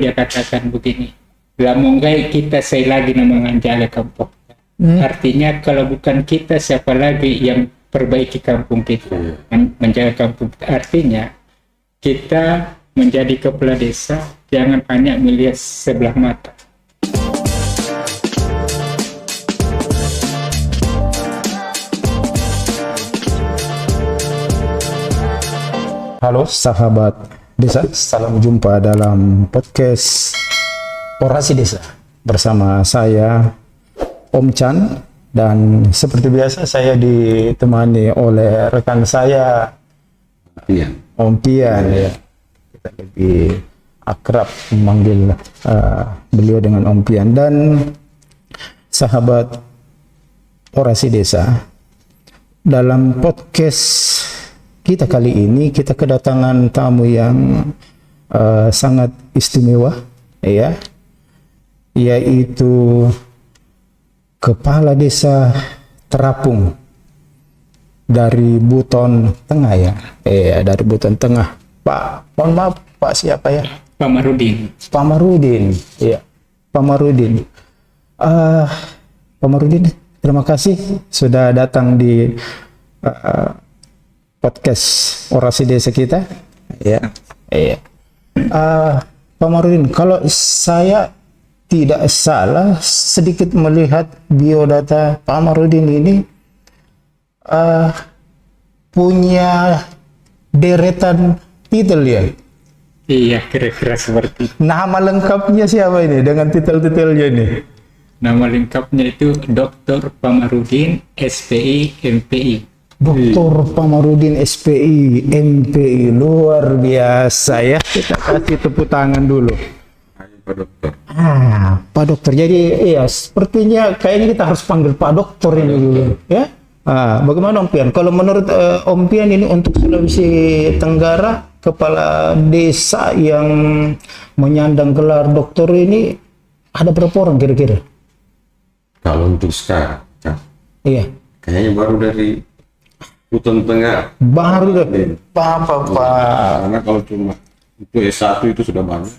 dia katakan begini, lamungai kita saya lagi menganjala kampung. Artinya kalau bukan kita siapa lagi yang perbaiki kampung kita, menjaga kampung kita. Artinya kita menjadi kepala desa jangan hanya melihat sebelah mata. Halo sahabat desa, salam jumpa dalam podcast Orasi Desa bersama saya Om Chan, dan seperti biasa saya ditemani oleh rekan saya Om Pian ya. Kita lebih akrab memanggil beliau dengan Om Pian. Dan sahabat Orasi Desa, dalam podcast kita kali ini kita kedatangan tamu yang sangat istimewa ya, yaitu Kepala Desa Terapung dari Buton Tengah ya. Dari Buton Tengah. Pak, mohon maaf Pak, siapa ya? Pak Marudin. Pak Marudin. Ya. Pak Marudin. Pak Marudin, terima kasih sudah datang di podcast Orasi Desa kita. Ya. Pak Marudin, kalau saya tidak salah sedikit melihat biodata Pak Marudin ini punya deretan titel ya. Iya, kira-kira seperti itu. Nama lengkapnya siapa ini dengan titel-titelnya ini? Nama lengkapnya itu Dr. Pak Marudin, SPI, MPI. Dr. Pak Marudin, SPI, MPI, luar biasa ya. Kita kasih tepuk tangan dulu. Pak Dokter. Pak Dokter. Jadi ya sepertinya kayaknya kita harus panggil Pak Dokter ini dulu ya. Bagaimana Om Pian? Kalau menurut Om Pian ini untuk Sulawesi Tenggara, kepala desa yang menyandang gelar doktor ini ada berapa orang kira-kira? Kalau untuk sekarang, Iya. kayaknya baru dari Buton Tengah. Baru deh. Pak. Karena kalau cuma untuk S1 itu sudah banyak.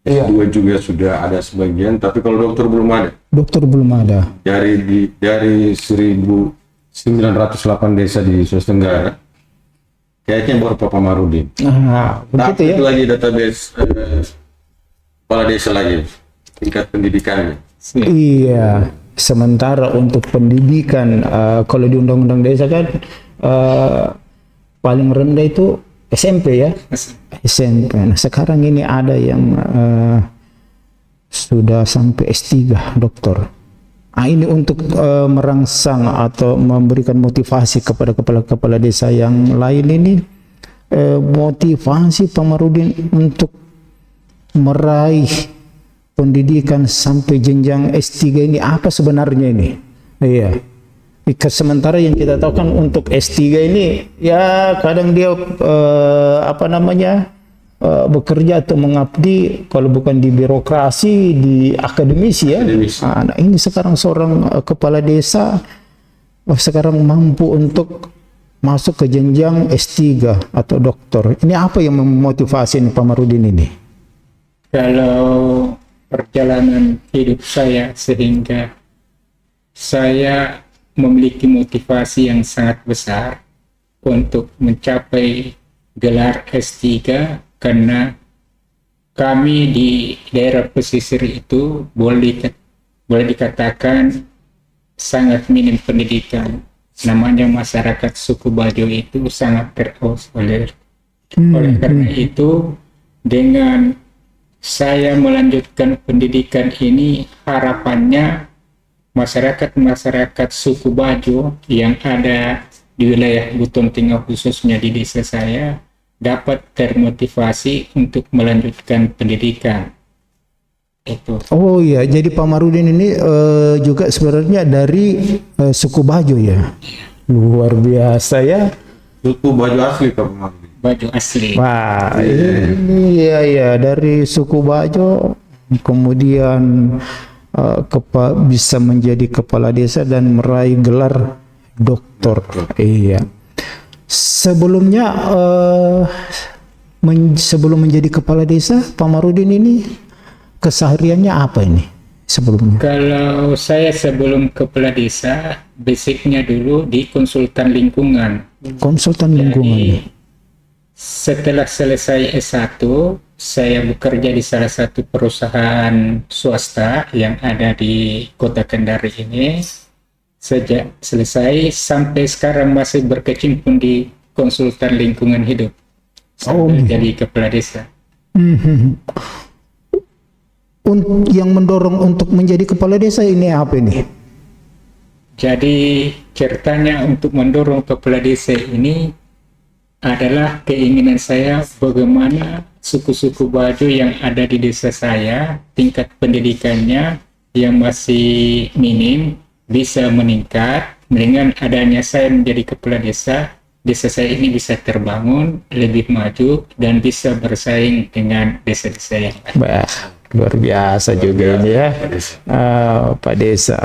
Iya. S2 juga sudah ada sebagian, tapi kalau dokter belum ada. Dokter belum ada. Dari 1908 desa di Sulawesi Tenggara, kayaknya baru Pak Marudin. Begitu Tapi ya. itu lagi database kepala desa lagi, tingkat pendidikannya. Iya. Sementara untuk pendidikan, kalau di Undang-Undang Desa kan paling rendah itu SMP ya. SMP. Nah, sekarang ini ada yang sudah sampai S3 doktor. Ini untuk merangsang atau memberikan motivasi kepada kepala-kepala desa yang lain ini, motivasi Pak Marudin untuk meraih pendidikan sampai jenjang S3 ini apa sebenarnya ini? Iya. Sementara yang kita tahu kan untuk S3 ini ya kadang dia bekerja atau mengabdi kalau bukan di birokrasi, di akademisi ya. Nah, ini sekarang seorang kepala desa sekarang mampu untuk masuk ke jenjang S3 atau doktor. Ini apa yang memotivasi Pak Marudin ini? Kalau perjalanan hidup saya sehingga saya memiliki motivasi yang sangat besar untuk mencapai gelar S3, karena kami di daerah pesisir itu boleh dikatakan sangat minim pendidikan. Namanya masyarakat suku Bajo itu sangat terisolir. Oleh karena itu, dengan saya melanjutkan pendidikan ini, harapannya masyarakat suku Bajo yang ada di wilayah Buton Tengah, khususnya di desa saya, dapat termotivasi untuk melanjutkan pendidikan. Itu. Oh iya, jadi Pak Marudin ini juga sebenarnya dari suku Bajo ya. Luar biasa ya. Suku Bajo asli Pak Marudin. Bajo asli. Wah, ini ya dari suku Bajo, kemudian bisa menjadi kepala desa dan meraih gelar doktor. Iya. Sebelumnya sebelum menjadi kepala desa, Pak Marudin ini kesehariannya apa ini sebelumnya? Kalau saya sebelum kepala desa, basicnya dulu di konsultan lingkungan. Konsultan lingkungan. Jadi, setelah selesai S1, saya bekerja di salah satu perusahaan swasta yang ada di Kota Kendari ini. Sejak selesai sampai sekarang masih berkecimpung di konsultan lingkungan hidup. Sampai jadi kepala desa. Yang mendorong untuk menjadi kepala desa ini apa ini? Jadi ceritanya untuk mendorong kepala desa ini adalah keinginan saya bagaimana suku-suku Bajo yang ada di desa saya, tingkat pendidikannya yang masih minim bisa meningkat. Dengan adanya saya menjadi kepala desa, desa saya ini bisa terbangun, lebih maju, dan bisa bersaing dengan desa-desa yang lain. Bah, luar biasa juga ini ya, Pak Desa.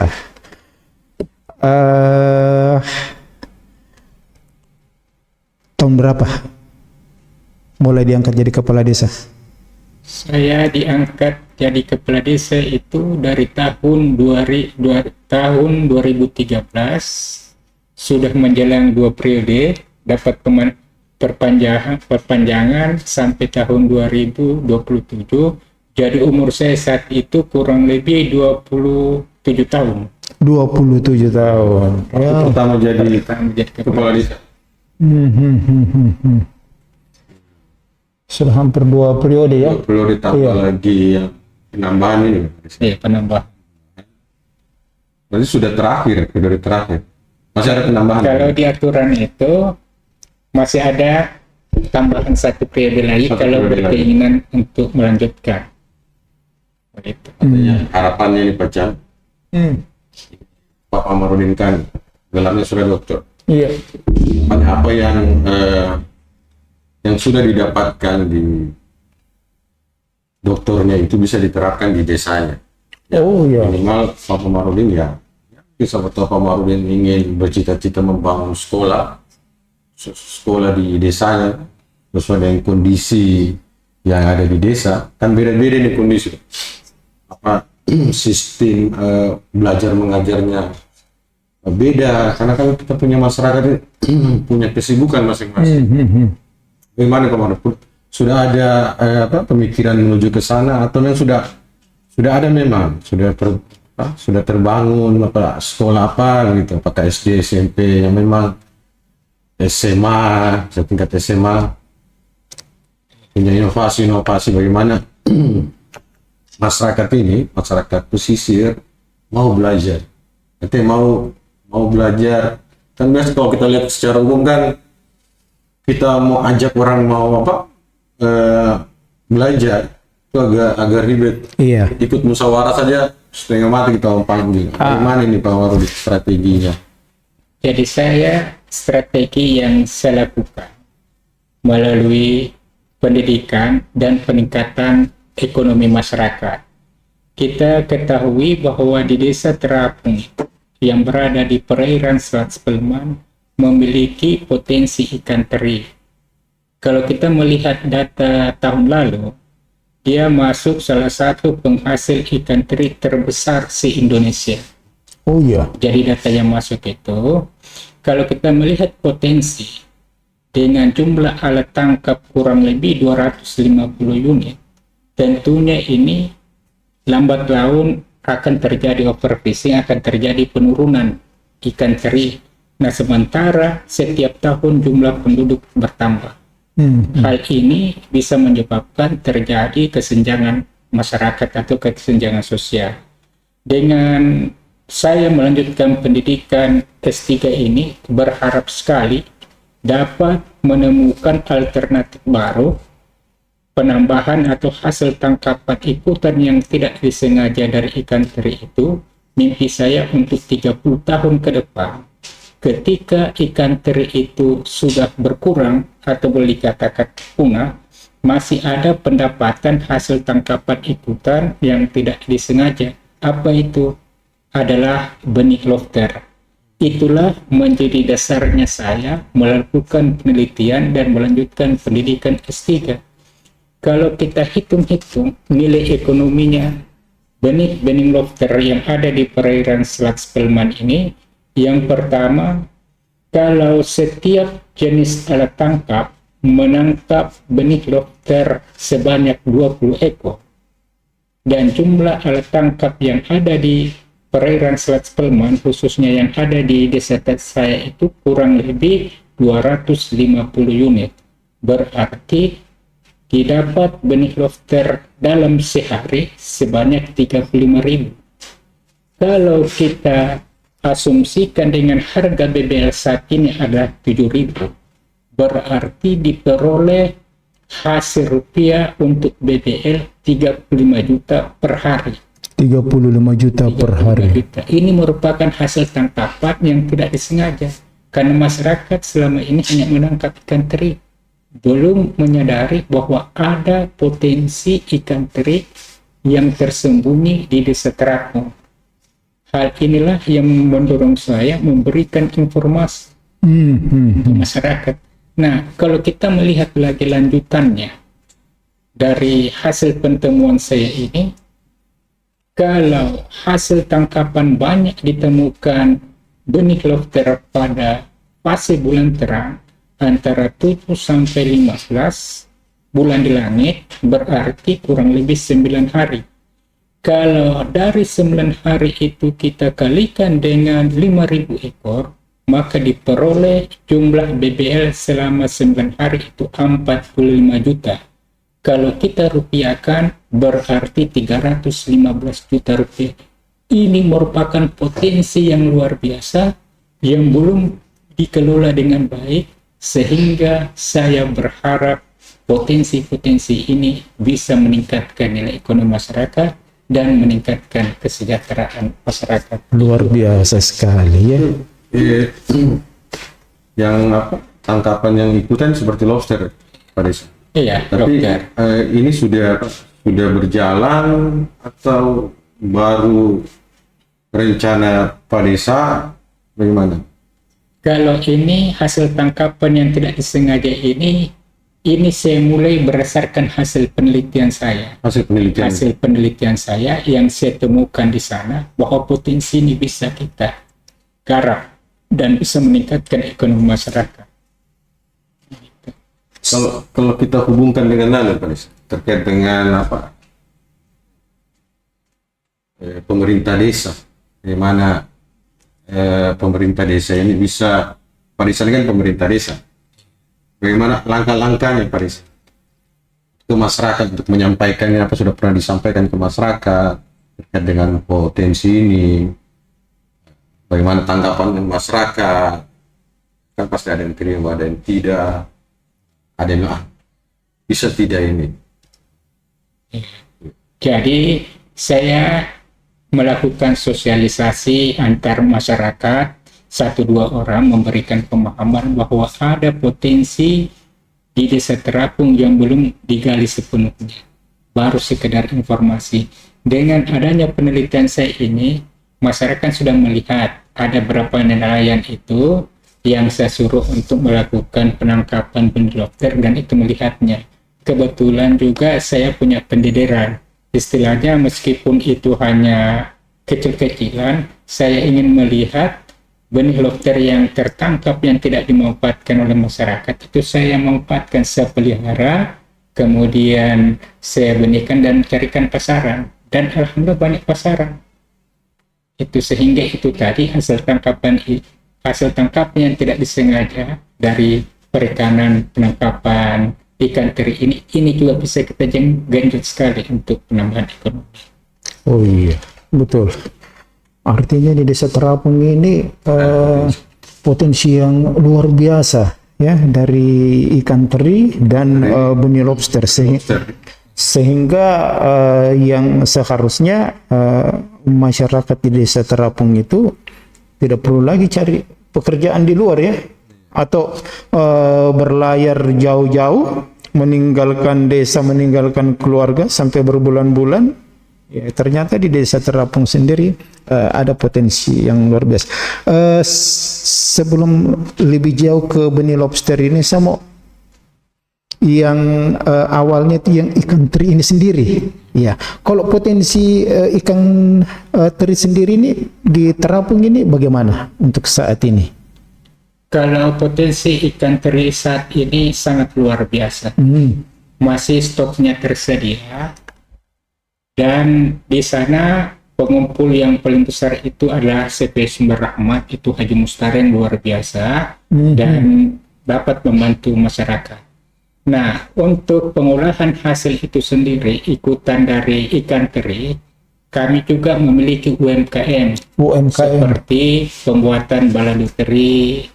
Tahun berapa mulai diangkat jadi kepala desa? Saya diangkat jadi kepala desa itu dari tahun 2013, sudah menjelang 2 periode, dapat perpanjangan sampai tahun 2027. Jadi umur saya saat itu kurang lebih 27 tahun. 27 tahun. Waktu pertama jadi Menjadi kepala desa. Sudah hampir 2 periode ya. Perlu ditambah lagi yang penambahan ini. Iya, penambah. Berarti sudah terakhir, periode terakhir. Masih ada penambahan. Kalau di aturan itu masih ada tambahan 1 periode lagi kalau berkeinginan untuk melanjutkan. Begitu. Artinya harapannya ini Pak Chan, Pak Amarudin kan gelarnya sudah dokter. Iya. Apa yang sudah didapatkan di dokternya itu bisa diterapkan di desanya. Oh iya. Minimal Pak Amarudin ya, bisa betul Pak Amarudin ingin bercita-cita membangun sekolah di desanya, sesuai dengan kondisi yang ada di desa. Kan beda-beda nih kondisi. Sistem belajar mengajarnya beda, karena kan kita punya masyarakat punya kesibukan masing-masing. Bagaimana kemarin sudah ada pemikiran menuju ke sana, atau yang sudah ada memang sudah terbangun sekolah apa gitu, apakah SD, SMP, yang memang SMA, setingkat SMA punya inovasi bagaimana masyarakat pesisir mau belajar. Artinya mau belajar. Kan biasa kalau kita lihat secara umum kan, kita mau ajak orang belajar itu agak ribet. Iya. Ikut musyawarah saja setengah mati kita mau panggil. Bagaimana ini Pak Warudi strateginya? Jadi strategi yang saya lakukan melalui pendidikan dan peningkatan ekonomi masyarakat. Kita ketahui bahwa di desa Terapung yang berada di perairan Selat Spelman memiliki potensi ikan teri. Kalau kita melihat data tahun lalu, dia masuk salah satu penghasil ikan teri terbesar se-Indonesia. Oh iya. Jadi data yang masuk itu, kalau kita melihat potensi dengan jumlah alat tangkap kurang lebih 250 unit, tentunya ini lambat laun akan terjadi overfishing, akan terjadi penurunan ikan teri. Nah, sementara setiap tahun jumlah penduduk bertambah. Hal ini bisa menyebabkan terjadi kesenjangan masyarakat atau kesenjangan sosial. Dengan saya melanjutkan pendidikan S3 ini, berharap sekali dapat menemukan alternatif baru, penambahan atau hasil tangkapan ikutan yang tidak disengaja dari ikan teri itu. Mimpi saya untuk 30 tahun ke depan, ketika ikan teri itu sudah berkurang atau boleh dikatakan punah, masih ada pendapatan hasil tangkapan ikutan yang tidak disengaja. Apa itu? Adalah benih lobster. Itulah menjadi dasarnya saya melakukan penelitian dan melanjutkan pendidikan S3. kalau kita hitung-hitung nilai ekonominya benih lobster yang ada di perairan Selat Spelman ini, yang pertama, kalau setiap jenis alat tangkap menangkap benih lobster sebanyak 20 ekor, dan jumlah alat tangkap yang ada di perairan Selat Spelman, khususnya yang ada di desa saya itu kurang lebih 250 unit. Berarti didapat benih lobster dalam sehari sebanyak 35.000. Kalau kita asumsikan dengan harga BBL saat ini adalah 7.000, berarti diperoleh hasil rupiah untuk BBL 35 juta per hari. 35 juta per hari. Juta. Ini merupakan hasil tangkapan yang tidak disengaja, karena masyarakat selama ini hanya menangkap ikan teri, belum menyadari bahwa ada potensi ikan teri yang tersembunyi di desa Terapung. Hal inilah yang mendorong saya memberikan informasi ke masyarakat. Nah, kalau kita melihat lagi lanjutannya dari hasil pentemuan saya ini, kalau hasil tangkapan banyak ditemukan benih lobster pada fase bulan terang antara 7 sampai 15 bulan di langit, berarti kurang lebih 9 hari. Kalau dari 9 hari itu kita kalikan dengan 5.000 ekor, maka diperoleh jumlah BBL selama 9 hari itu 45 juta. Kalau kita rupiahkan berarti 315 juta rupiah. Ini merupakan potensi yang luar biasa yang belum dikelola dengan baik, sehingga saya berharap potensi-potensi ini bisa meningkatkan nilai ekonomi masyarakat dan meningkatkan kesejahteraan masyarakat. Luar biasa sekali ya. Yang tangkapan yang ikutan seperti lobster, Pak Desa. Iya, Tapi lobster. ini sudah berjalan atau baru rencana Pak Desa, bagaimana? Kalau ini hasil tangkapan yang tidak disengaja ini saya mulai berdasarkan hasil penelitian saya. Hasil penelitian. Hasil penelitian saya yang saya temukan di sana bahwa potensi ini bisa kita garap dan bisa meningkatkan ekonomi masyarakat. Kalau kita hubungkan dengan Pak Desa, terkait dengan pemerintah desa, di mana pemerintah desa ini bisa, Pak Desa ini kan pemerintah desa, bagaimana langkah-langkahnya Pak Desa ke masyarakat untuk menyampaikannya apa sudah pernah disampaikan ke masyarakat terkait dengan potensi ini, bagaimana tanggapan masyarakat, kan pasti ada yang terima, ada yang tidak, ada yang bisa tidak ini. Jadi saya melakukan sosialisasi antar masyarakat, 1-2 orang memberikan pemahaman bahwa ada potensi di desa Terapung yang belum digali sepenuhnya, baru sekedar informasi. Dengan adanya penelitian saya ini, masyarakat sudah melihat ada berapa nelayan itu yang saya suruh untuk melakukan penangkapan benih lobster, dan itu melihatnya. Kebetulan juga saya punya pendidikan, istilahnya meskipun itu hanya kecil-kecilan, saya ingin melihat benih lobster yang tertangkap yang tidak dimanfaatkan oleh masyarakat itu saya manfaatkan, saya pelihara, kemudian saya benihkan dan carikan pasaran, dan alhamdulillah banyak pasaran. Itu sehingga itu tadi hasil tangkap yang tidak disengaja dari perikanan penangkapan ikan teri ini juga bisa kita genjot sekali untuk penambahan ekonomi. Oh iya, betul. Artinya di desa Terapung ini potensi yang luar biasa ya, dari ikan teri dan benih lobster, sehingga yang seharusnya masyarakat di desa Terapung itu tidak perlu lagi cari pekerjaan di luar ya, atau berlayar jauh-jauh, meninggalkan desa, meninggalkan keluarga sampai berbulan-bulan. Ya, ternyata di desa Terapung sendiri ada potensi yang luar biasa. Sebelum lebih jauh ke benih lobster ini, saya mau yang awalnya itu yang ikan teri ini sendiri. Ya, kalau potensi ikan teri sendiri ini di terapung ini bagaimana untuk saat ini? Kalau potensi ikan teri saat ini sangat luar biasa. Masih stoknya tersedia, dan di sana pengumpul yang paling besar itu adalah CP Sumber Rahmat, itu Haji Mustar yang luar biasa dan dapat membantu masyarakat. Nah, untuk pengolahan hasil itu sendiri, ikutan dari ikan teri, kami juga memiliki UMKM seperti pembuatan balado teri,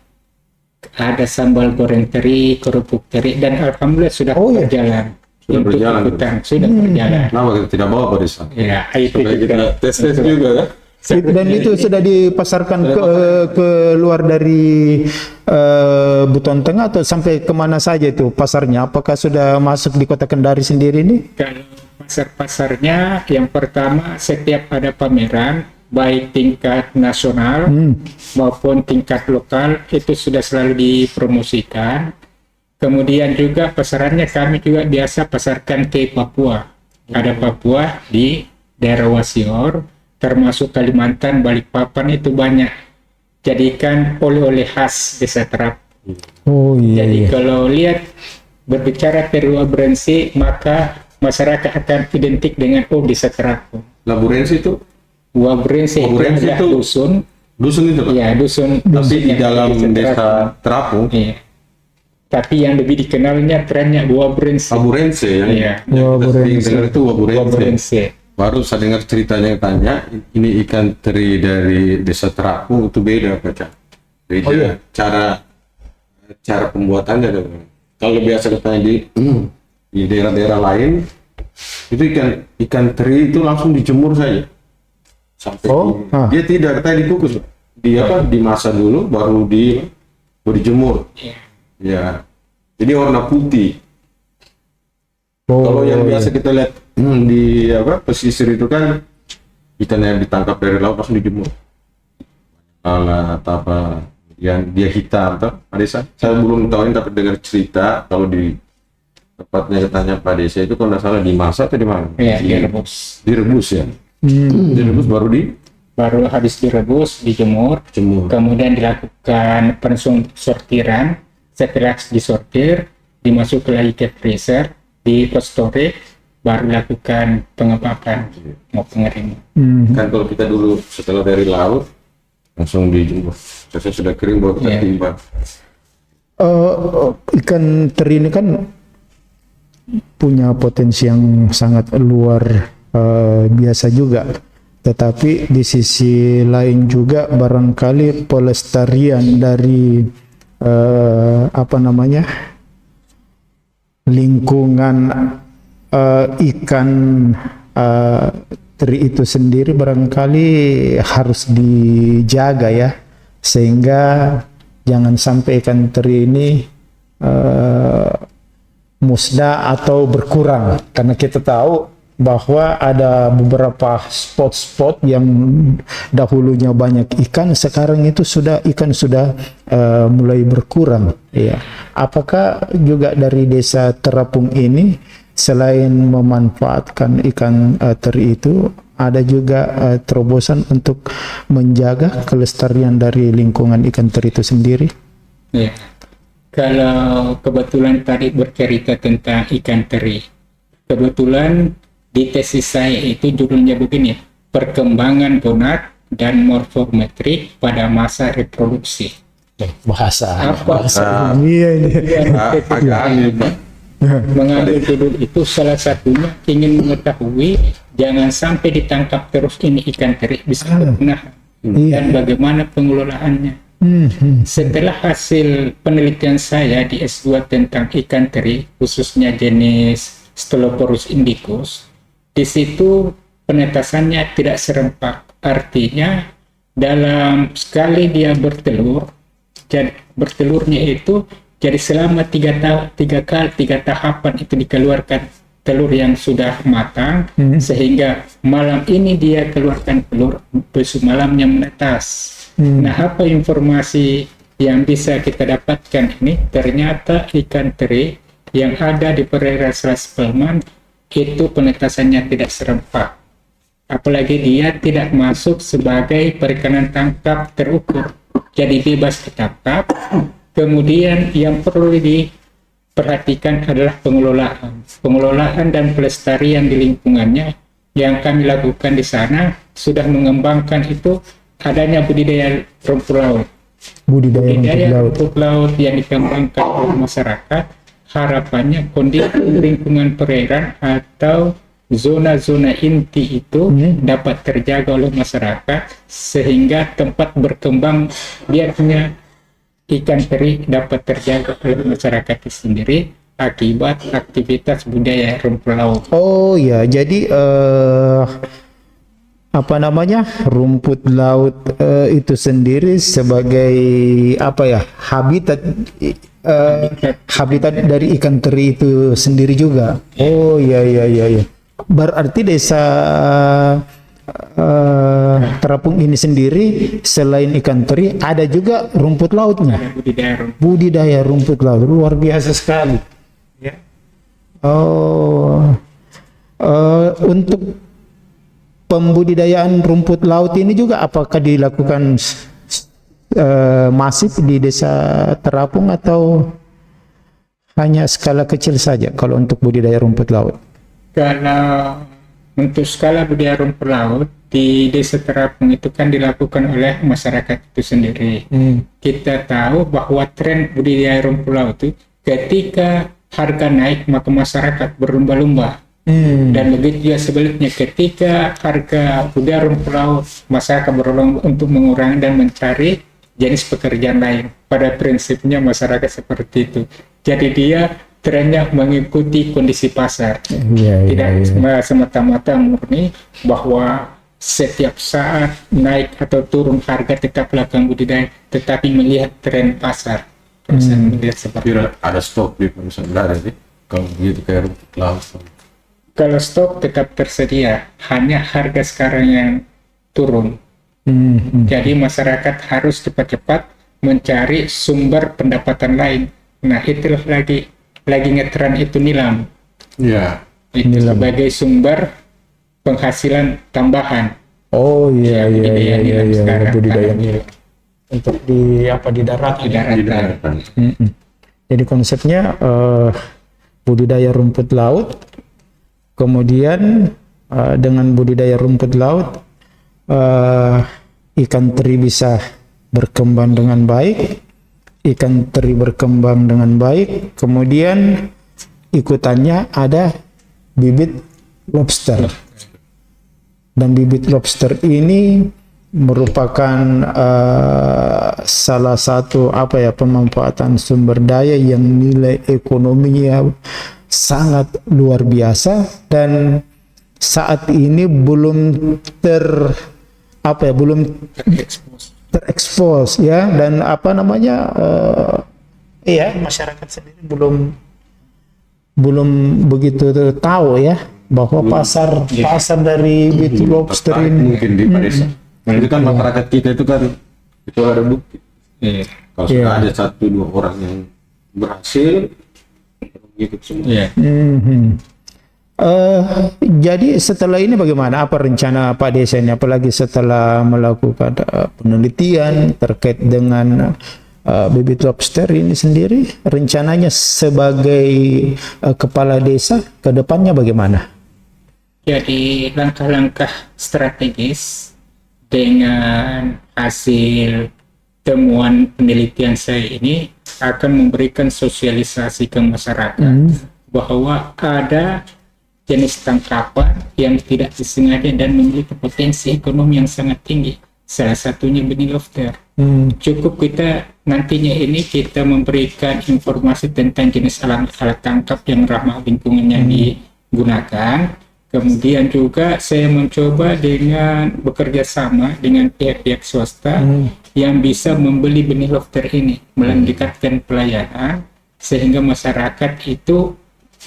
ada sambal goreng teri, kerupuk teri, dan alhamdulillah sudah berjalan. Sudah Untuk berjalan, ikutan, sudah berjalan. Kenapa kita tidak bawa Pak Desa? Ya, itu Supaya kita juga. tes juga kan? Dan itu sudah dipasarkan ke luar dari Buton Tengah atau sampai kemana saja itu pasarnya? Apakah sudah masuk di Kota Kendari sendiri ini? Kalau pasar-pasarnya, yang pertama setiap ada pameran, baik tingkat nasional maupun tingkat lokal, itu sudah selalu dipromosikan. Kemudian juga pasarannya kami juga biasa pasarkan ke Papua. Ada Papua di daerah Wasior, termasuk Kalimantan, Balikpapan itu banyak. Jadikan oleh-oleh khas Desa Terapung. Oh iya. Jadi kalau lihat berbicara teri Wabrense, maka masyarakat akan identik dengan Desa Terapung. Laburensi itu Wabrense itu Wabrense adalah itu dusun itu Pak? Ya, dusun. Tapi di dusunnya dalam Desa Desa Terapung, Iya. Tapi yang lebih dikenalnya trennya Wabrense. Laburense ya. Iya. Yang kita sering dengar itu Waburense. Wabrense. Baru saya dengar ceritanya yang tanya, ini ikan teri dari Desa Terapung itu beda Pak. Beda cara pembuatannya. Kalau biasa katanya di daerah-daerah lain itu ikan teri itu langsung dijemur saja sampai dia tidak katanya dikukus, dia dimasak dulu baru dijemur. Ya, jadi warna putih. Kalau yang biasa kita lihat di pesisir itu kan ikan yang ditangkap dari laut langsung dijemur, atau apa, kemudian dia hitam. Pak Desa, saya belum tahu ini, tapi dengar cerita kalau di tempatnya katanya Pak Desa itu kalau nggak salah dimasak atau di mana? Iya, direbus. Direbus ya. Direbus Baru habis direbus, dijemur, kemudian dilakukan sortiran. Setelah disortir, dimasukkan lagi ke freezer, di cold storage, baru lakukan pengepakan mau pengeringan. Kan kalau kita dulu setelah dari laut langsung dijemur, saya sudah kering baru kita timbang. Ikan teri ini kan punya potensi yang sangat luar biasa juga, tetapi di sisi lain juga barangkali pelestarian dari lingkungan ikan teri itu sendiri barangkali harus dijaga ya, sehingga jangan sampai ikan teri ini musnah atau berkurang, karena kita tahu bahwa ada beberapa spot-spot yang dahulunya banyak ikan, sekarang itu ikan sudah mulai berkurang. Ya, apakah juga dari Desa Terapung ini selain memanfaatkan ikan teri itu, ada juga terobosan untuk menjaga kelestarian dari lingkungan ikan teri itu sendiri? Ya, kalau kebetulan tadi bercerita tentang ikan teri, kebetulan di tesis saya itu judulnya begini, perkembangan gonad dan morfometrik pada masa reproduksi. Bahasa Iya, agak aneh Pak. mengambil judul itu salah satunya ingin mengetahui jangan sampai ditangkap terus ini ikan teri, bisa punah, dan bagaimana pengelolaannya. Setelah hasil penelitian saya di S2 tentang ikan teri, khususnya jenis Styloporus indicus, di situ penetasannya tidak serempak. Artinya dalam sekali dia bertelur, jadi bertelurnya itu jadi selama tiga tahapan itu dikeluarkan telur yang sudah matang, sehingga malam ini dia keluarkan telur, besok malamnya menetas. Nah, apa informasi yang bisa kita dapatkan ini? Ternyata ikan teri yang ada di perairan Selat Spelman itu penetasannya tidak serempak. Apalagi dia tidak masuk sebagai perikanan tangkap terukur, jadi bebas ditangkap. Kemudian yang perlu diperhatikan adalah pengelolaan dan pelestarian di lingkungannya. Yang kami lakukan di sana sudah mengembangkan itu adanya budidaya rumput laut. Budidaya rumput laut yang dikembangkan oleh masyarakat, harapannya kondisi lingkungan perairan atau zona-zona inti itu dapat terjaga oleh masyarakat sehingga tempat berkembang biaknya ikan teri dapat terjaga oleh masyarakat itu sendiri akibat aktivitas budaya rumput laut. Oh ya, jadi apa namanya, rumput laut itu sendiri sebagai apa ya, habitat dari ikan teri itu sendiri juga. Oh ya. Berarti desa terapung ini sendiri selain ikan teri ada juga rumput lautnya. Budidaya rumput laut, luar biasa sekali. Ya. Untuk pembudidayaan rumput laut ini juga apakah dilakukan masif di desa terapung atau hanya skala kecil saja kalau untuk budidaya rumput laut? Kalau untuk skala budidaya rumput laut di desa terapung itu kan dilakukan oleh masyarakat itu sendiri. Kita tahu bahwa tren budidaya rumput laut itu ketika harga naik maka masyarakat berlomba-lomba. Dan begitu juga sebaliknya, ketika harga budidaya rumput laut masyarakat berlomba untuk mengurangi dan mencari jenis pekerjaan lain. Pada prinsipnya masyarakat seperti itu. Jadi dia trennya mengikuti kondisi pasar, tidak semata-mata murni bahwa setiap saat naik atau turun harga tetap lakukan budidaya, tetapi melihat tren pasar. Melihat seperti ada stok di perusahaan dari sih kalau begitu kayak rumput laut. Kalau stok tetap tersedia, hanya harga sekarang yang turun. Jadi masyarakat harus cepat-cepat mencari sumber pendapatan lain. Nah, itulah lagi ngetren itu nilam. Iya. Itu nilam sebagai sumber penghasilan tambahan. Oh iya. Budidaya nilam. Untuk di daratan. Jadi konsepnya budidaya rumput laut, kemudian dengan budidaya rumput laut ikan teri bisa berkembang dengan baik. Ikan teri berkembang dengan baik, kemudian ikutannya ada bibit lobster. Dan bibit lobster ini merupakan salah satu pemanfaatan sumber daya yang nilai ekonominya sangat luar biasa dan saat ini belum terekspos ya, dan masyarakat sendiri belum begitu tahu ya bahwa pasar dari bibit lobster ini mungkin di Padesa. Itu kan masyarakat kita itu kan itu ada bukti. Kalau sudah ada 1-2 orang yang berhasil gitu semua. Jadi setelah ini bagaimana? Apa rencana Pak Desa ini? Apalagi setelah melakukan penelitian terkait dengan bibit lobster ini sendiri, rencananya sebagai kepala desa ke depannya bagaimana? Jadi langkah-langkah strategis dengan hasil temuan penelitian saya ini akan memberikan sosialisasi ke masyarakat bahwa ada jenis tangkapan yang tidak disengaja dan memiliki potensi ekonomi yang sangat tinggi. Salah satunya benih lobster. Cukup kita nantinya ini kita memberikan informasi tentang jenis alat tangkap yang ramah lingkungannya digunakan. Kemudian juga saya mencoba dengan bekerja sama dengan pihak-pihak swasta yang bisa membeli benih lobster ini, meningkatkan pelayanan sehingga masyarakat itu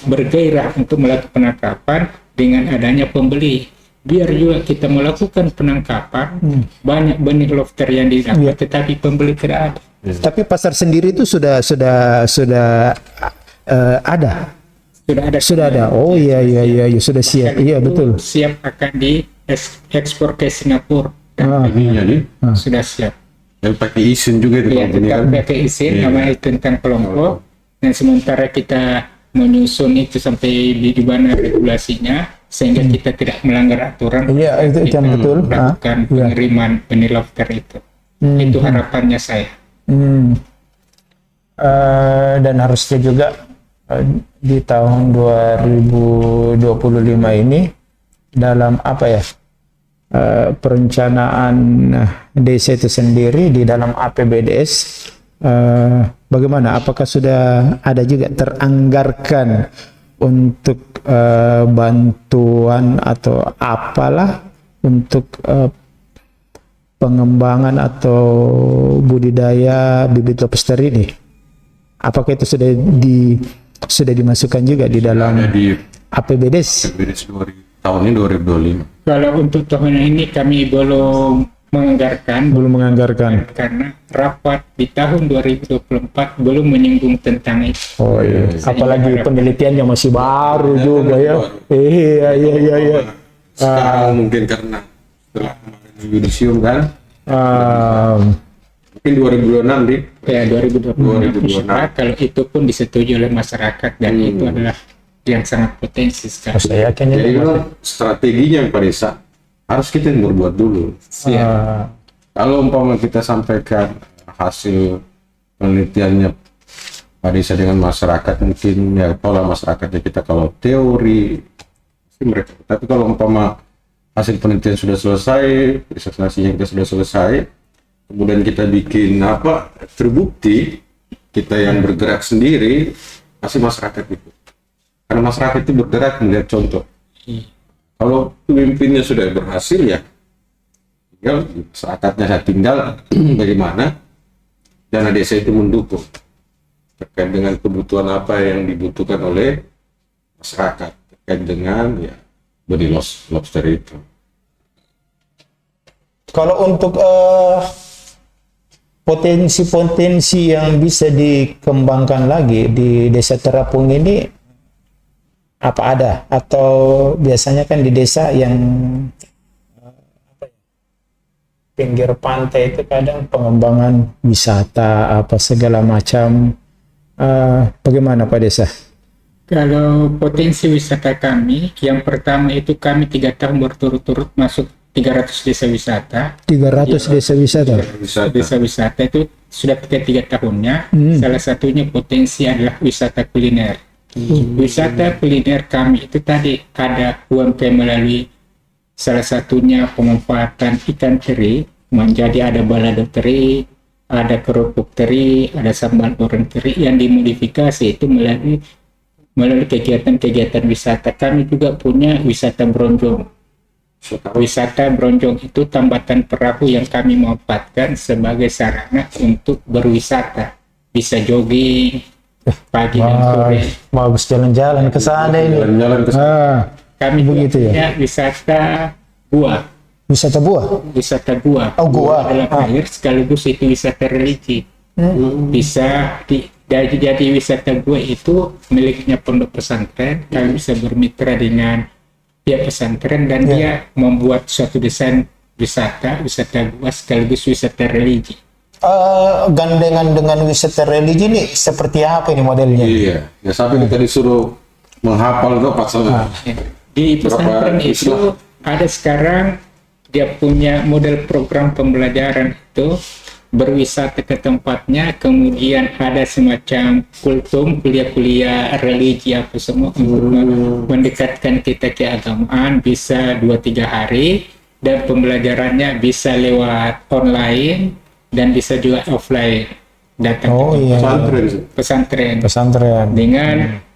bergairah untuk melakukan penangkapan dengan adanya pembeli. Biar juga kita melakukan penangkapan, banyak benih lobster yang didapat, tetapi pembeli tidak ada. Tapi pasar sendiri itu sudah ada. Sudah ada. Oh iya sudah siap. Bahkan Iya itu betul. siap akan diekspor ke Singapura. Ininya nih, Sudah siap. yang pakai izin juga itu Ya, Pak, ini tetap kan. pakai izin, Iya. namanya tentang kelompok. Dan sementara kita menyusun itu sampai di mana regulasinya, sehingga kita tidak melanggar aturan. Iya, itu kita yang betul. melakukan Iya. pengiriman benih lobster itu. Itu harapannya saya. Dan harusnya juga di tahun 2025 ini dalam apa ya, perencanaan desa itu sendiri di dalam APBDS, bagaimana, apakah sudah ada juga teranggarkan untuk bantuan atau apalah untuk pengembangan atau budidaya bibit lobster ini? Apakah itu sudah dimasukkan juga di dalam Ada di APBDes? tahun ini 2025. Kalau untuk tahun ini kami belum menganggarkan, Belum menganggarkan. karena rapat di tahun 2024 belum menyinggung tentang itu. Oh iya. Apalagi penelitiannya masih baru juga ya. Iya. Sekarang mungkin karena setelah kemarin yudisium kan, mungkin 2026 di Ya 2026 2026. kalau itu pun disetujui oleh masyarakat, dan itu adalah yang sangat potensi sekali. Saya yakin Jadi ini. memang strateginya Pak Desa harus kita yang berbuat dulu. Kalau umpama kita sampaikan hasil penelitiannya Pak Desa dengan masyarakat, mungkin ya pola masyarakatnya kita kalau teori pasti mereka. Tapi kalau umpama hasil penelitian sudah selesai, risetasinya kita sudah selesai, kemudian kita bikin apa terbukti, kita yang bergerak sendiri, pasti masyarakat itu. Karena masyarakat itu bergerak melihat contoh. Kalau pemimpinnya sudah berhasil ya, tinggal masyarakatnya tinggal bagaimana dana desa itu mendukung terkait dengan kebutuhan apa yang dibutuhkan oleh masyarakat terkait dengan ya benih lobster itu. Kalau untuk potensi-potensi yang bisa dikembangkan lagi di Desa Terapung ini, apa ada? Atau biasanya kan di desa yang pinggir pantai itu kadang pengembangan wisata apa segala macam, bagaimana Pak Desa? Kalau potensi wisata kami, yang pertama itu kami 3 tahun berturut-turut masuk 300 desa wisata. 300 desa wisata. Desa wisata itu sudah kita 3 tahunnya. Salah satunya potensi adalah wisata kuliner. Wisata kuliner kami itu tadi ada UMP melalui salah satunya pemanfaatan ikan teri, menjadi ada balado teri, ada kerupuk teri, ada sambal goreng teri yang dimodifikasi itu melalui kegiatan-kegiatan wisata. Kami juga punya wisata bronjong. Wisata bronjong itu tambatan perahu yang kami manfaatkan sebagai sarana untuk berwisata. Bisa jogging pagi dan sore. Bagus jalan-jalan ke sana ini. Jalan-jalan ke Kami begitu juga ya? punya wisata gua. Wisata buah. Wisata gua. Oh, gua. Dalam air sekaligus itu wisata religi. Bisa jadi wisata gua itu miliknya pondok pesantren. Kami bisa bermitra dengan pihak pesantren dan dia membuat suatu desain wisata gua sekaligus wisata religi. Gandengan dengan wisata religi ini seperti apa ini modelnya? Iya, ya sampai kita disuruh menghafal tuh pasal. Di pesantren Berapa itu ada sekarang dia punya model program pembelajaran itu berwisata ke tempatnya, kemudian ada semacam kultum, kuliah-kuliah religi apa semua untuk mendekatkan kita ke agamaan, bisa 2-3 hari, dan pembelajarannya bisa lewat online dan bisa juga offline, datang ke pesantren dengan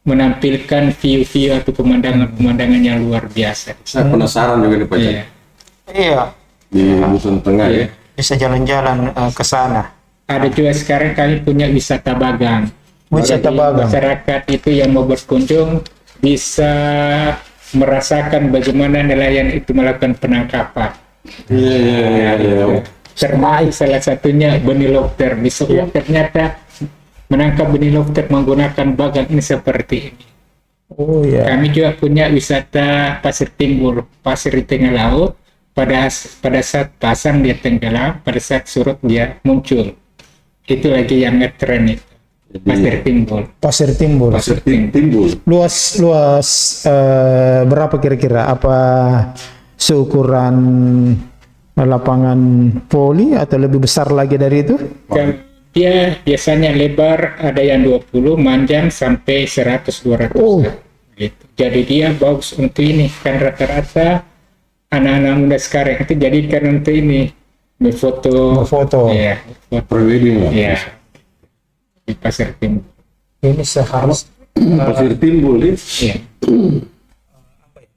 menampilkan view-view atau pemandangan-pemandangan yang luar biasa. Saya penasaran juga nih Pak Cak. Iya. Di Buton Tengah ya. Bisa jalan-jalan ke sana. Ada juga sekarang kami punya wisata bagang. Wisata Jadi bagang. masyarakat itu yang mau berkunjung bisa merasakan bagaimana nelayan itu melakukan penangkapan. Iya. Termasuk salah satunya benih lobster. Bisa ternyata menangkap benih lobster menggunakan bagang ini seperti ini. Oh ya. Kami juga punya wisata pasir timbul, pasir di tengah laut. Pada saat pasang dia tenggelam, pada saat surut dia muncul. Itu lagi yang ngetren itu. Pasir timbul. Pasir timbul. Pasir timbul. Luas berapa kira-kira? Apa seukuran lapangan voli atau lebih besar lagi dari itu? Dia biasanya lebar ada yang 20, manjang sampai 100-200. Oh. Gitu. Jadi dia bagus untuk ini. Kan rata-rata anak-anak muda sekarang itu jadikan untuk ini. Berfoto. Iya. Prewedding lah. Iya. Di pasir timbul. Ini seharusnya Pasir timbul ini. Iya.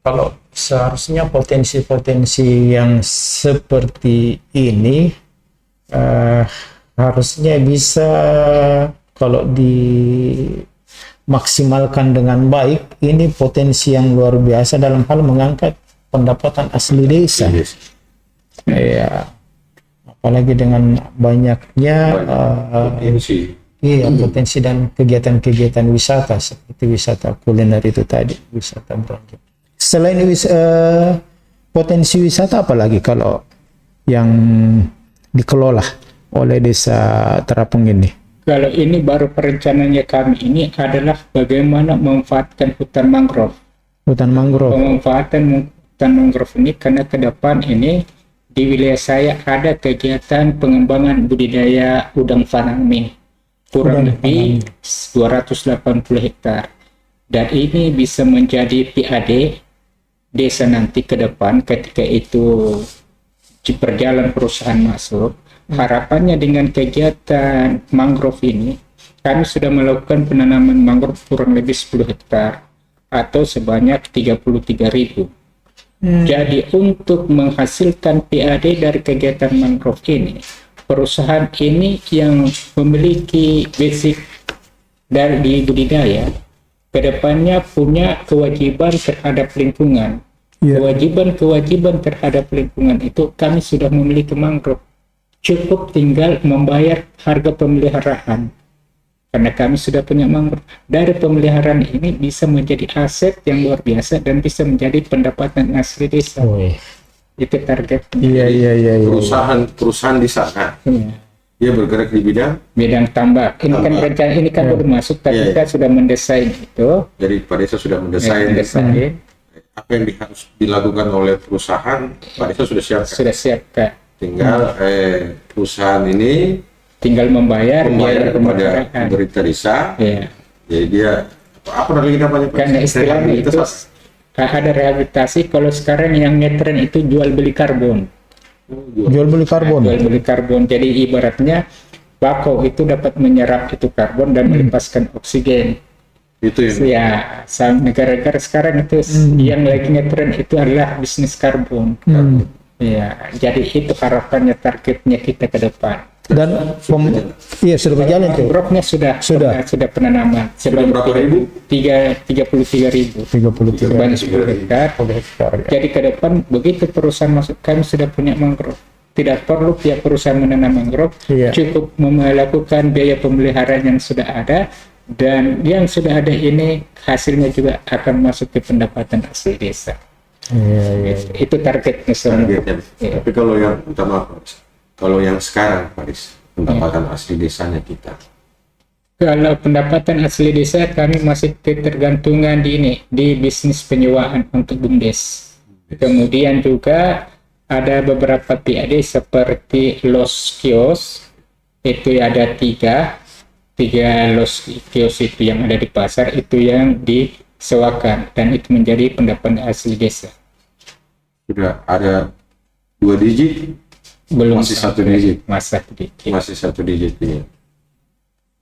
kalau seharusnya potensi-potensi yang seperti ini harusnya bisa kalau dimaksimalkan dengan baik, ini potensi yang luar biasa dalam hal mengangkat pendapatan asli desa. Ya, apalagi dengan banyaknya Potensi. iya, potensi dan kegiatan-kegiatan wisata seperti wisata kuliner itu tadi, wisata berlanjut. Selain potensi wisata, apalagi kalau yang dikelola oleh desa Terapung ini? Kalau ini baru perencanaannya kami ini adalah bagaimana memanfaatkan hutan mangrove. Hutan mangrove. Pemanfaatan hutan mangrove ini karena ke depan ini di wilayah saya ada kegiatan pengembangan budidaya udang faname kurang lebih 280 hektar, dan ini bisa menjadi PAD desa nanti ke depan ketika itu berjalan perusahaan masuk. Harapannya dengan kegiatan mangrove ini kami sudah melakukan penanaman mangrove kurang lebih 10 hektar atau sebanyak 33.000. Jadi untuk menghasilkan PAD dari kegiatan mangrove ini, perusahaan ini yang memiliki basic dari budidaya kedepannya punya kewajiban terhadap lingkungan. Kewajiban terhadap lingkungan itu kami sudah memiliki mangrove, cukup tinggal membayar harga pemeliharaan karena kami sudah punya mangrove. Dari pemeliharaan ini bisa menjadi aset yang luar biasa dan bisa menjadi pendapatan asli desa. Itu targetnya. Iya. Perusahaan di sana. Iya. Dia bergerak di bidang tambak. Ini kan rencana ini kan baru masuk, tapi kita sudah mendesain itu. Jadi Pak Desa sudah mendesain apa yang harus dilakukan oleh perusahaan. Pak Desa sudah siapkan. Sudah siapkan. Tinggal perusahaan ini tinggal membayar kepada pemerintah desa. Iya. Jadi dia apa lagi namanya? Karena istilahnya itu ada rehabilitasi. Kalau sekarang yang ngetren itu jual beli karbon. Jual beli karbon. Jual beli karbon. Jadi ibaratnya bakau itu dapat menyerap itu karbon dan melepaskan oksigen. Itu ya. Negara-negara sekarang itu yang lagi ngetren itu adalah bisnis karbon. Ya, jadi itu harapannya, targetnya kita ke depan. Dan sudah berjalan tuh. Mangrove-nya sudah penanaman. Sudah berapa ribu? 33.000. 33. Banyak 10 hektar. Jadi ke depan begitu perusahaan masuk, kami sudah punya mangrove. Tidak perlu pihak perusahaan menanam mangrove, cukup melakukan biaya pemeliharaan yang sudah ada, dan yang sudah ada ini hasilnya juga akan masuk ke pendapatan asli desa. Itu targetnya semua. Tapi kalau yang utama, kalau yang sekarang, Pak Dis, pendapatan asli desanya kita. Kalau pendapatan asli desa kami masih ketergantungan di bisnis penyewaan untuk BUMDes. Kemudian juga ada beberapa PAD seperti los kios, itu ada tiga los kios itu yang ada di pasar itu yang disewakan, dan itu menjadi pendapatan asli desa. Sudah ada 2 digit? Belum, masih 1 digit. Masih 1 digit ya.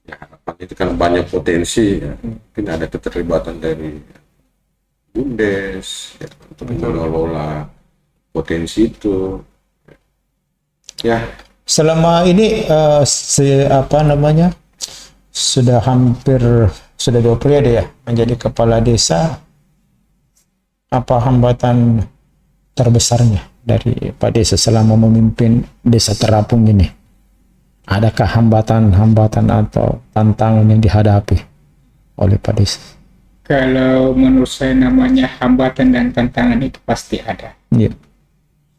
Ya, harapan itu kan banyak potensi ya. Mungkin ada keterlibatan dari BUMDes ya, untuk mengelola potensi itu. Ya. Selama ini sudah 2 periode ya menjadi kepala desa. Apa hambatan terbesarnya dari Pak Desa selama memimpin Desa Terapung ini? Adakah hambatan-hambatan atau tantangan yang dihadapi oleh Pak Desa? Kalau menurut saya namanya hambatan dan tantangan itu pasti ada. Iya.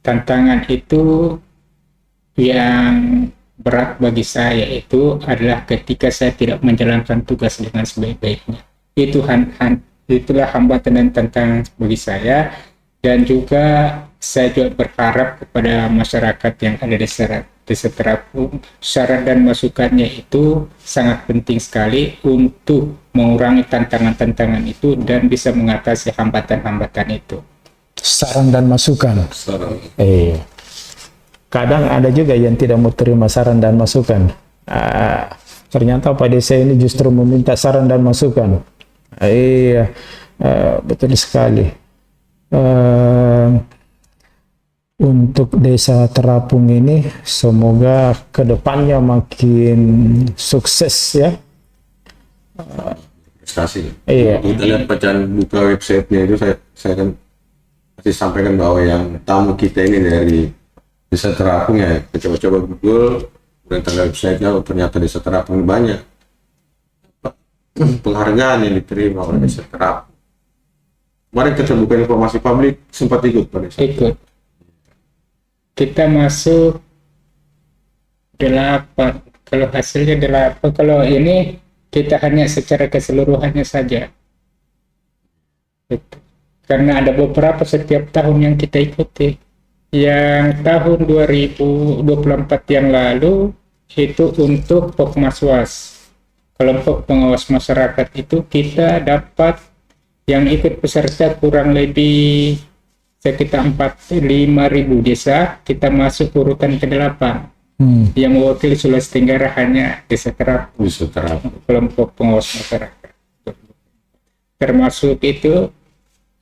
Tantangan itu yang berat bagi saya itu adalah ketika saya tidak menjalankan tugas dengan sebaik-baiknya. Itulah hambatan dan tantangan bagi saya, dan juga saya juga berharap kepada masyarakat yang ada di Desa Terapung, saran dan masukannya itu sangat penting sekali untuk mengurangi tantangan-tantangan itu dan bisa mengatasi hambatan-hambatan itu. Saran dan masukan. Secara Kadang ada juga yang tidak mau terima saran dan masukan. Ternyata Pak Desa ini justru meminta saran dan masukan. Iya, betul sekali. Untuk Desa Terapung ini semoga kedepannya makin sukses ya. prestasi. Iya. Kita lihat bacaan buka websitenya itu saya kan pasti sampaikan bahwa yang tamu kita ini dari Desa Terapung ya, kita coba Google, kemudian tanggal websitenya, oh, ternyata Desa Terapung banyak penghargaan yang diterima oleh Desa Terapung. Kemarin kita buka informasi publik, sempat ikut Pak Desa. Ikut. Kita masuk 8. Kalau hasilnya 8, kalau ini kita hanya secara keseluruhannya saja. Karena ada beberapa setiap tahun yang kita ikuti. Yang tahun 2024 yang lalu itu untuk Pokmaswas, kelompok pengawas masyarakat, itu kita dapat yang ikut peserta kurang lebih sekitar 5.000 desa, kita masuk urutan ke-8. Yang mewakili Sulawesi Tenggara hanya Desa Terapung, Desa Terapung. kelompok pengawas masyarakat. Termasuk itu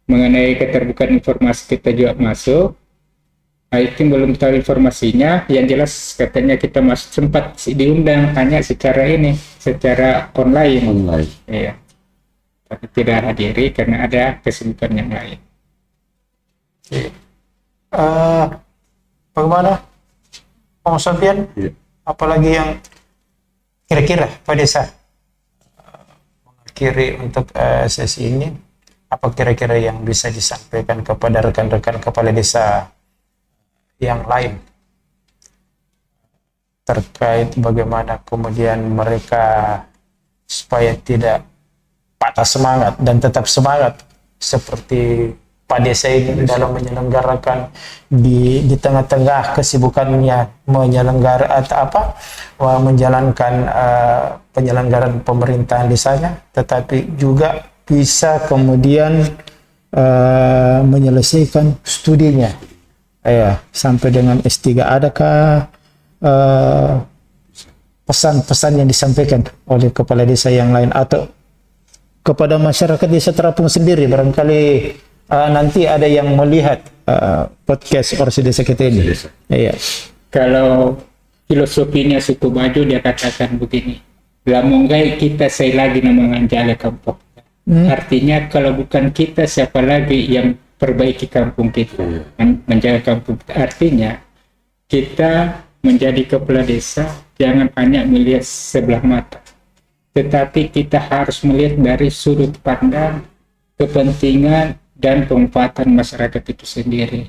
mengenai keterbukaan informasi kita juga masuk. Itu belum tahu informasinya, yang jelas katanya kita masih sempat diundang hanya secara online. Iya. Tapi tidak hadiri karena ada kesibukan yang lain. Bagaimana Pak Sofian? Iya. Apalagi yang kira-kira Pak Desa mengakhiri untuk sesi ini, apa kira-kira yang bisa disampaikan kepada rekan-rekan kepala desa yang lain terkait bagaimana kemudian mereka supaya tidak patah semangat dan tetap semangat seperti Pak Desa ini dalam menyelenggarakan di tengah-tengah kesibukannya menjalankan penyelenggaraan pemerintahan desanya, tetapi juga bisa kemudian menyelesaikan studinya ya sampai dengan S3. Adakah pesan-pesan yang disampaikan oleh kepala desa yang lain atau kepada masyarakat Desa Terapung sendiri? Barangkali nanti ada yang melihat podcast Orasi Desa kita ini. Iya. Kalau filosofinya suku Bajo, dia katakan begini, Lamonggai kita saya lagi menganjale kampung. Artinya kalau bukan kita, siapa lagi yang perbaiki kampung kita, menjaga kampung kita. Artinya kita menjadi kepala desa jangan hanya melihat sebelah mata, tetapi kita harus melihat dari sudut pandang kepentingan dan kemanfaatan masyarakat itu sendiri,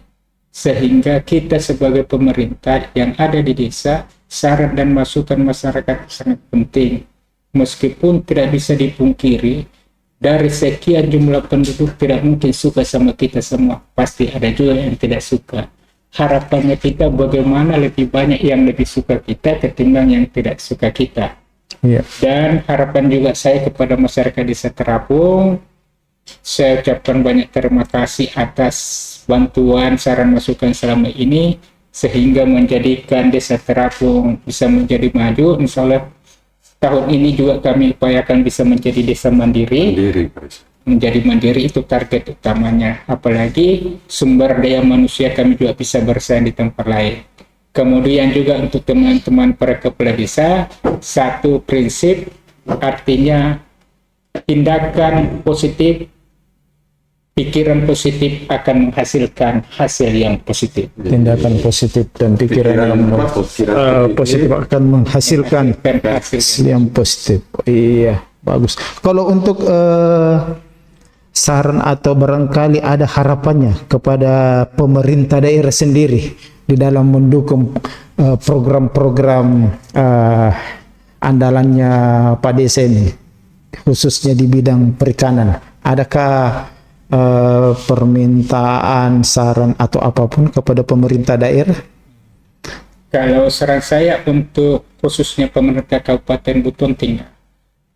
sehingga kita sebagai pemerintah yang ada di desa, saran dan masukan masyarakat sangat penting. Meskipun tidak bisa dipungkiri, dari sekian jumlah penduduk tidak mungkin suka sama kita semua, pasti ada juga yang tidak suka. Harapannya kita bagaimana lebih banyak yang lebih suka kita ketimbang yang tidak suka kita. Iya. Dan harapan juga saya kepada masyarakat Desa Terapung, saya ucapkan banyak terima kasih atas bantuan saran masukan selama ini, sehingga menjadikan Desa Terapung bisa menjadi maju. Insya Allah tahun ini juga kami upayakan bisa menjadi desa mandiri. Menjadi mandiri itu target utamanya. Apalagi sumber daya manusia kami juga bisa bersaing di tempat lain. Kemudian juga untuk teman-teman para kepala desa, satu prinsip, artinya tindakan positif pikiran positif akan menghasilkan hasil yang positif. Tindakan positif dan pikiran yang positif akan menghasilkan hasil yang positif. Iya, bagus. Kalau untuk saran atau barangkali ada harapannya kepada pemerintah daerah sendiri di dalam mendukung program-program andalannya Pak Desa ini, khususnya di bidang perikanan, adakah permintaan, saran atau apapun kepada pemerintah daerah? Kalau saran saya untuk khususnya pemerintah Kabupaten Buton Tinggal,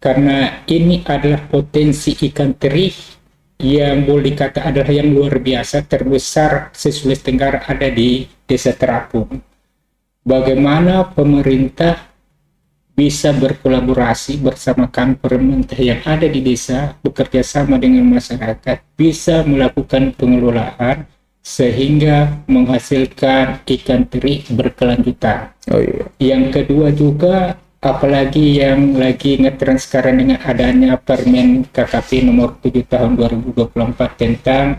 karena ini adalah potensi ikan teri yang boleh dikata adalah yang luar biasa, terbesar se-Sulawesi Tenggara ada di Desa Terapung. Bagaimana pemerintah bisa berkolaborasi bersama kami pemerintah yang ada di desa, bekerja sama dengan masyarakat, bisa melakukan pengelolaan sehingga menghasilkan ikan teri berkelanjutan. Oh iya. Yang kedua juga, apalagi yang lagi ngetren sekarang dengan adanya Permen KKP nomor 7 tahun 2024 tentang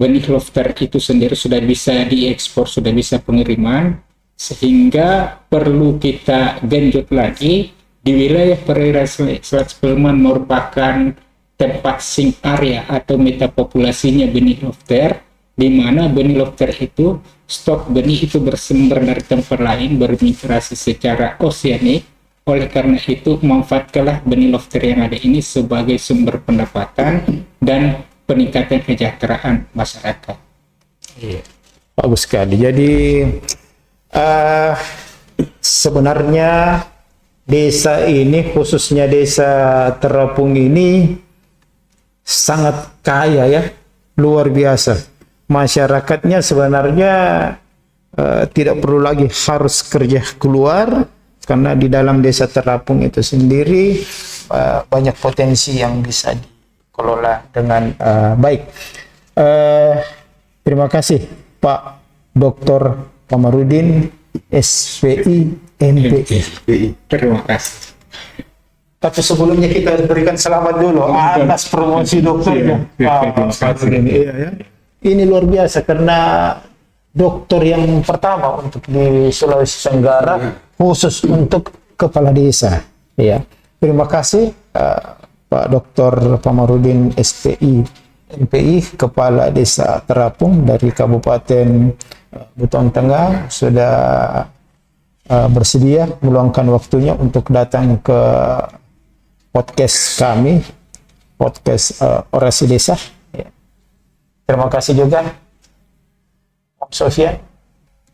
benih lobster itu sendiri sudah bisa diekspor, sudah bisa pengiriman, sehingga perlu kita genjot lagi di wilayah perairan Selat Spelman merupakan tempat sing area atau metapopulasinya benih lobster, di mana benih lobster itu, stok benih itu bersumber dari tempat lain, bermigrasi secara oseanik. Oleh karena itu, manfaatkanlah benih lobster yang ada ini sebagai sumber pendapatan dan peningkatan kesejahteraan masyarakat. Iya, bagus sekali. Jadi sebenarnya desa ini, khususnya Desa Terapung ini sangat kaya ya, luar biasa. Masyarakatnya sebenarnya tidak perlu lagi harus kerja keluar, karena di dalam Desa Terapung itu sendiri banyak potensi yang bisa dikelola dengan baik. Terima kasih Pak Dr. Pamarudin, SPI, MPI. Terima kasih. Tapi sebelumnya kita berikan selamat dulu atas promosi dokternya. Iya, ya. Ini luar biasa karena dokter yang pertama untuk di Sulawesi Tenggara khusus untuk kepala desa. Ya, terima kasih Pak Dr. Pamarudin, SPI, MPI, Kepala Desa Terapung dari Kabupaten Buton Tengah, sudah bersedia meluangkan waktunya untuk datang ke podcast kami, podcast Orasi Desa. Ya. Terima kasih juga Om Sofyan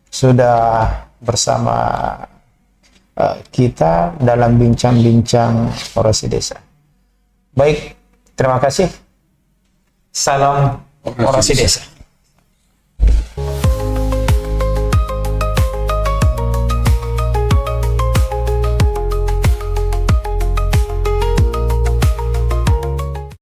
sudah bersama kita dalam bincang-bincang Orasi Desa. Baik, terima kasih. Salam Orasi Desa.